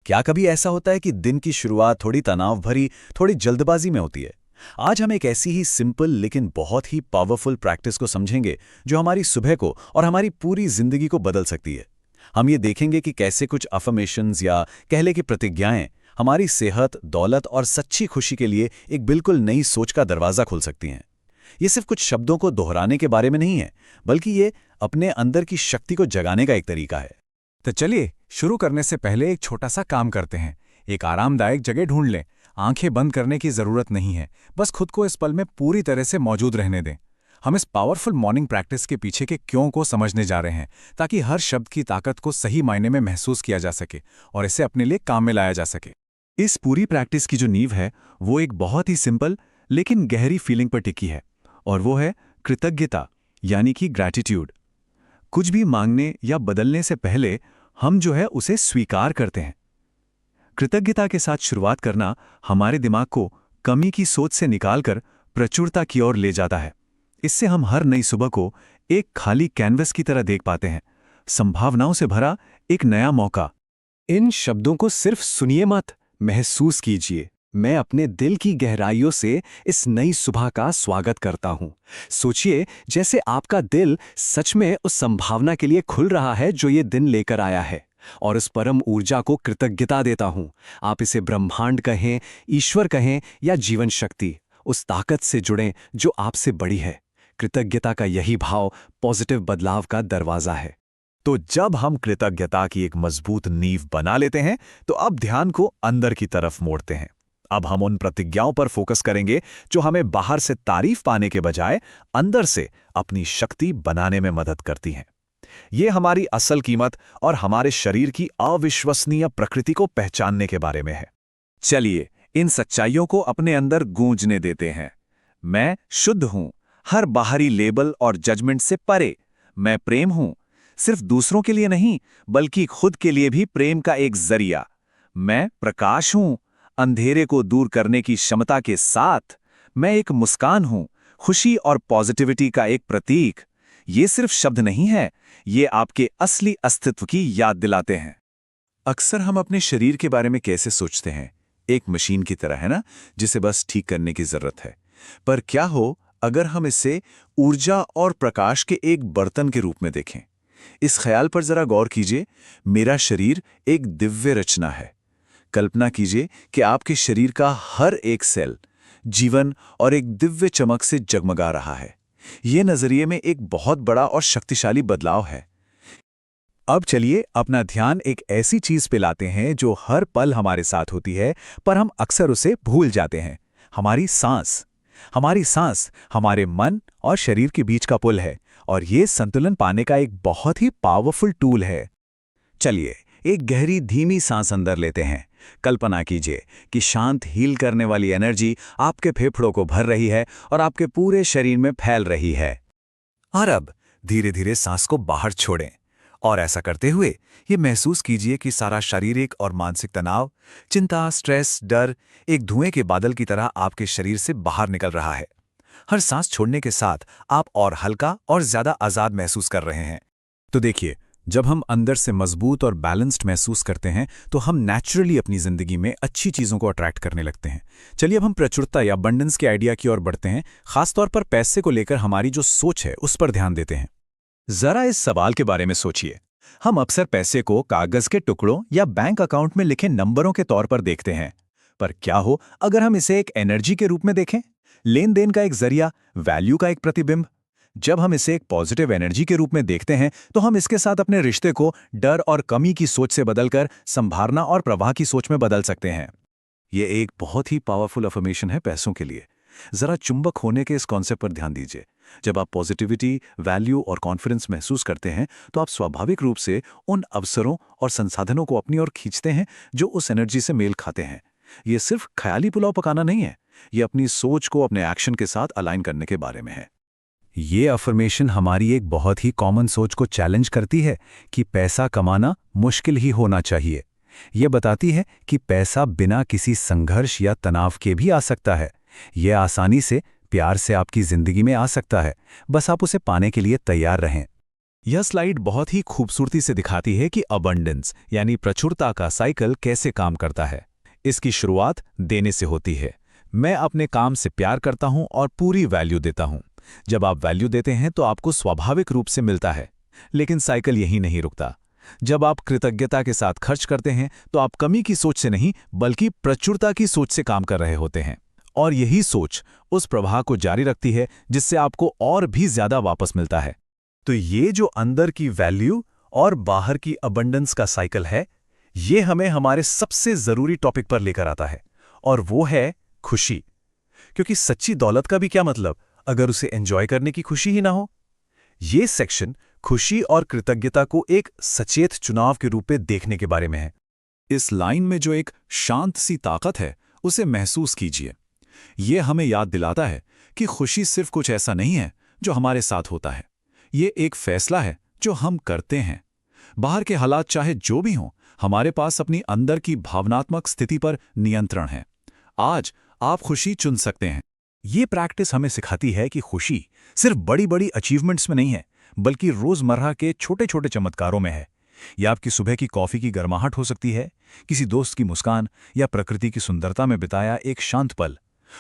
क्या कभी ऐसा होता है कि दिन की शुरुआत थोड़ी तनाव भरी, थोड़ी जल्दबाजी में होती है? आज हम एक ऐसी ही सिंपल लेकिन बहुत ही पावरफुल प्रैक्टिस को समझेंगे जो हमारी सुबह को और हमारी पूरी जिंदगी को बदल सकती है। हम ये देखेंगे कि कैसे कुछ अफर्मेशंस या कह ले कि प्रतिज्ञाएं हमारी सेहत, दौलत और सच्ची खुशी के लिए एक बिल्कुल नई सोच का दरवाजा खोल सकती हैं। ये सिर्फ कुछ शब्दों को दोहराने के बारे में नहीं है, बल्कि ये अपने अंदर की शक्ति को जगाने का एक तरीका है। तो चलिए शुरू करने से पहले एक छोटा सा काम करते हैं। एक आरामदायक जगह ढूंढ लें। आंखें बंद करने की जरूरत नहीं है, बस खुद को इस पल में पूरी तरह से मौजूद रहने दें। हम इस पावरफुल मॉर्निंग प्रैक्टिस के पीछे के क्यों को समझने जा रहे हैं, ताकि हर शब्द की ताकत को सही मायने में महसूस किया जा सके और इसे अपने लिए काम में लाया जा सके। इस पूरी प्रैक्टिस की जो नींव है वो एक बहुत ही सिंपल लेकिन गहरी फीलिंग पर टिकी है, और वो है कृतज्ञता, यानी कि ग्रैटिट्यूड। कुछ भी मांगने या बदलने से पहले हम जो है उसे स्वीकार करते हैं। कृतज्ञता के साथ शुरुआत करना हमारे दिमाग को कमी की सोच से निकालकर प्रचुरता की ओर ले जाता है। इससे हम हर नई सुबह को एक खाली कैनवस की तरह देख पाते हैं, संभावनाओं से भरा एक नया मौका। इन शब्दों को सिर्फ सुनिए मत, महसूस कीजिए। मैं अपने दिल की गहराइयों से इस नई सुबह का स्वागत करता हूं। सोचिए जैसे आपका दिल सच में उस संभावना के लिए खुल रहा है जो ये दिन लेकर आया है, और इस परम ऊर्जा को कृतज्ञता देता हूं। आप इसे ब्रह्मांड कहें, ईश्वर कहें या जीवन शक्ति, उस ताकत से जुड़ें जो आपसे बड़ी है। कृतज्ञता का यही भाव पॉजिटिव बदलाव का दरवाजा है। तो जब हम कृतज्ञता की एक मजबूत नींव बना लेते हैं, तो अब ध्यान को अंदर की तरफ मोड़ते हैं। अब हम उन प्रतिज्ञाओं पर फोकस करेंगे जो हमें बाहर से तारीफ पाने के बजाय अंदर से अपनी शक्ति बनाने में मदद करती हैं। ये हमारी असल कीमत और हमारे शरीर की अविश्वसनीय प्रकृति को पहचानने के बारे में है। चलिए इन सच्चाइयों को अपने अंदर गूंजने देते हैं। मैं शुद्ध हूं, हर बाहरी लेबल और जजमेंट से परे। मैं प्रेम हूं, सिर्फ दूसरों के लिए नहीं बल्कि खुद के लिए भी प्रेम का एक जरिया। मैं प्रकाश हूं, अंधेरे को दूर करने की क्षमता के साथ। मैं एक मुस्कान हूं, खुशी और पॉजिटिविटी का एक प्रतीक। ये सिर्फ शब्द नहीं है, ये आपके असली अस्तित्व की याद दिलाते हैं। अक्सर हम अपने शरीर के बारे में कैसे सोचते हैं? एक मशीन की तरह, है ना, जिसे बस ठीक करने की जरूरत है। पर क्या हो अगर हम इसे ऊर्जा और प्रकाश के एक बर्तन के रूप में देखें? इस ख्याल पर जरा गौर कीजिए। मेरा शरीर एक दिव्य रचना है। कल्पना कीजिए कि आपके शरीर का हर एक सेल जीवन और एक दिव्य चमक से जगमगा रहा है। यह नजरिए में एक बहुत बड़ा और शक्तिशाली बदलाव है। अब चलिए अपना ध्यान एक ऐसी चीज पे लाते हैं जो हर पल हमारे साथ होती है, पर हम अक्सर उसे भूल जाते हैं। हमारी सांस। हमारी सांस हमारे मन और शरीर के बीच का पुल है, और यह संतुलन पाने का एक बहुत ही पावरफुल टूल है। चलिए एक गहरी धीमी सांस अंदर लेते हैं। कल्पना कीजिए कि शांत हील करने वाली एनर्जी आपके फेफड़ों को भर रही है और आपके पूरे शरीर में फैल रही है। और अब धीरे धीरे सांस को बाहर छोड़ें, और ऐसा करते हुए ये महसूस कीजिए कि सारा शारीरिक और मानसिक तनाव, चिंता, स्ट्रेस, डर एक धुएं के बादल की तरह आपके शरीर से बाहर निकल रहा है। हर सांस छोड़ने के साथ आप और हल्का और ज्यादा आजाद महसूस कर रहे हैं। तो देखिए, जब हम अंदर से मजबूत और बैलेंस्ड महसूस करते हैं तो हम नेचुरली अपनी जिंदगी में अच्छी चीजों को अट्रैक्ट करने लगते हैं। चलिए अब हम प्रचुरता या अबंडेंस के आइडिया की ओर बढ़ते हैं। खासतौर पर पैसे को लेकर हमारी जो सोच है उस पर ध्यान देते हैं। जरा इस सवाल के बारे में सोचिए। हम अक्सर पैसे को कागज के टुकड़ों या बैंक अकाउंट में लिखे नंबरों के तौर पर देखते हैं, पर क्या हो अगर हम इसे एक एनर्जी के रूप में देखें? लेन देन का एक जरिया, वैल्यू का एक प्रतिबिंब। जब हम इसे एक पॉजिटिव एनर्जी के रूप में देखते हैं तो हम इसके साथ अपने रिश्ते को डर और कमी की सोच से बदलकर संभावना और प्रवाह की सोच में बदल सकते हैं। यह एक बहुत ही पावरफुल अफर्मेशन है पैसों के लिए। जरा चुंबक होने के इस कॉन्सेप्ट पर ध्यान दीजिए। जब आप पॉजिटिविटी, वैल्यू और कॉन्फिडेंस महसूस करते हैं तो आप स्वाभाविक रूप से उन अवसरों और संसाधनों को अपनी ओर खींचते हैं जो उस एनर्जी से मेल खाते हैं। यह सिर्फ ख्याली पुलाव पकाना नहीं है, यह अपनी सोच को अपने एक्शन के साथ अलाइन करने के बारे में है। ये अफर्मेशन हमारी एक बहुत ही कॉमन सोच को चैलेंज करती है कि पैसा कमाना मुश्किल ही होना चाहिए। ये बताती है कि पैसा बिना किसी संघर्ष या तनाव के भी आ सकता है। यह आसानी से, प्यार से आपकी जिंदगी में आ सकता है, बस आप उसे पाने के लिए तैयार रहें। यह स्लाइड बहुत ही खूबसूरती से दिखाती है कि अबंडेंस यानी प्रचुरता का साइकिल कैसे काम करता है। इसकी शुरुआत देने से होती है। मैं अपने काम से प्यार करता हूं और पूरी वैल्यू देता हूं। जब आप वैल्यू देते हैं तो आपको स्वाभाविक रूप से मिलता है। लेकिन साइकिल यहीं नहीं रुकता। जब आप कृतज्ञता के साथ खर्च करते हैं तो आप कमी की सोच से नहीं बल्कि प्रचुरता की सोच से काम कर रहे होते हैं। और यही सोच उस प्रवाह को जारी रखती है जिससे आपको और भी ज्यादा वापस मिलता है। तो ये जो अंदर की वैल्यू और बाहर की अबंडेंस का साइकिल है, ये हमें हमारे सबसे जरूरी टॉपिक पर लेकर आता है, और वो है खुशी। क्योंकि सच्ची दौलत का भी क्या मतलब अगर उसे एंजॉय करने की खुशी ही ना हो। ये सेक्शन खुशी और कृतज्ञता को एक सचेत चुनाव के रूप में देखने के बारे में है। इस लाइन में जो एक शांत सी ताकत है उसे महसूस कीजिए। ये हमें याद दिलाता है कि खुशी सिर्फ कुछ ऐसा नहीं है जो हमारे साथ होता है। ये एक फैसला है जो हम करते हैं। बाहर के हालात चाहे जो भी हों, हमारे पास अपनी अंदर की भावनात्मक स्थिति पर नियंत्रण है। आज आप खुशी चुन सकते हैं। ये प्रैक्टिस हमें सिखाती है कि खुशी सिर्फ बड़ी बड़ी अचीवमेंट्स में नहीं है, बल्कि रोजमर्रा के छोटे छोटे चमत्कारों में है। यह आपकी सुबह की कॉफी की गर्माहट हो सकती है, किसी दोस्त की मुस्कान या प्रकृति की सुंदरता में बिताया एक शांत पल।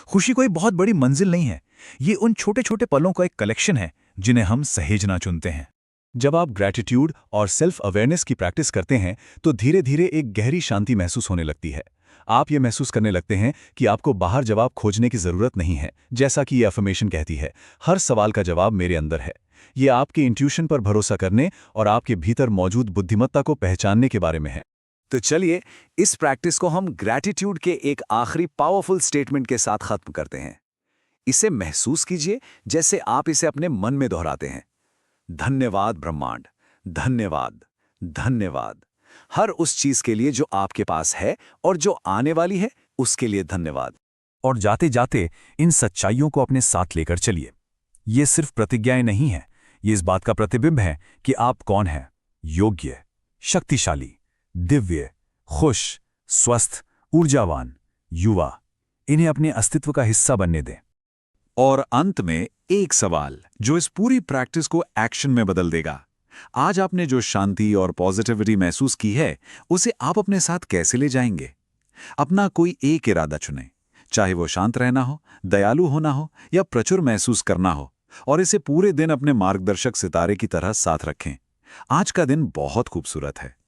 खुशी कोई बहुत बड़ी मंजिल नहीं है, ये उन छोटे छोटे पलों का एक कलेक्शन है जिन्हें हम सहेजना चुनते हैं। जब आप ग्रैटिट्यूड और सेल्फ अवेयरनेस की प्रैक्टिस करते हैं तो धीरे धीरे एक गहरी शांति महसूस होने लगती है। आप ये महसूस करने लगते हैं कि आपको बाहर जवाब खोजने की जरूरत नहीं है। जैसा कि ये अफर्मेशन कहती है, हर सवाल का जवाब मेरे अंदर है। ये आपके इंट्यूशन पर भरोसा करने और आपके भीतर मौजूद बुद्धिमत्ता को पहचानने के बारे में है। तो चलिए इस प्रैक्टिस को हम ग्रैटिट्यूड के एक आखिरी पावरफुल स्टेटमेंट के साथ खत्म करते हैं। इसे महसूस कीजिए जैसे आप इसे अपने मन में दोहराते हैं। धन्यवाद ब्रह्मांड, धन्यवाद, धन्यवाद। हर उस चीज के लिए जो आपके पास है और जो आने वाली है उसके लिए धन्यवाद। और जाते जाते इन सच्चाइयों को अपने साथ लेकर चलिए। ये सिर्फ प्रतिज्ञाएं नहीं हैं, ये इस बात का प्रतिबिंब है कि आप कौन हैं। योग्य, शक्तिशाली, दिव्य, खुश, स्वस्थ, ऊर्जावान, युवा। इन्हें अपने अस्तित्व का हिस्सा बनने दें। और अंत में एक सवाल जो इस पूरी प्रैक्टिस को एक्शन में बदल देगा। आज आपने जो शांति और पॉजिटिविटी महसूस की है, उसे आप अपने साथ कैसे ले जाएंगे? अपना कोई एक इरादा चुनें, चाहे वो शांत रहना हो, दयालु होना हो या प्रचुर महसूस करना हो, और इसे पूरे दिन अपने मार्गदर्शक सितारे की तरह साथ रखें। आज का दिन बहुत खूबसूरत है।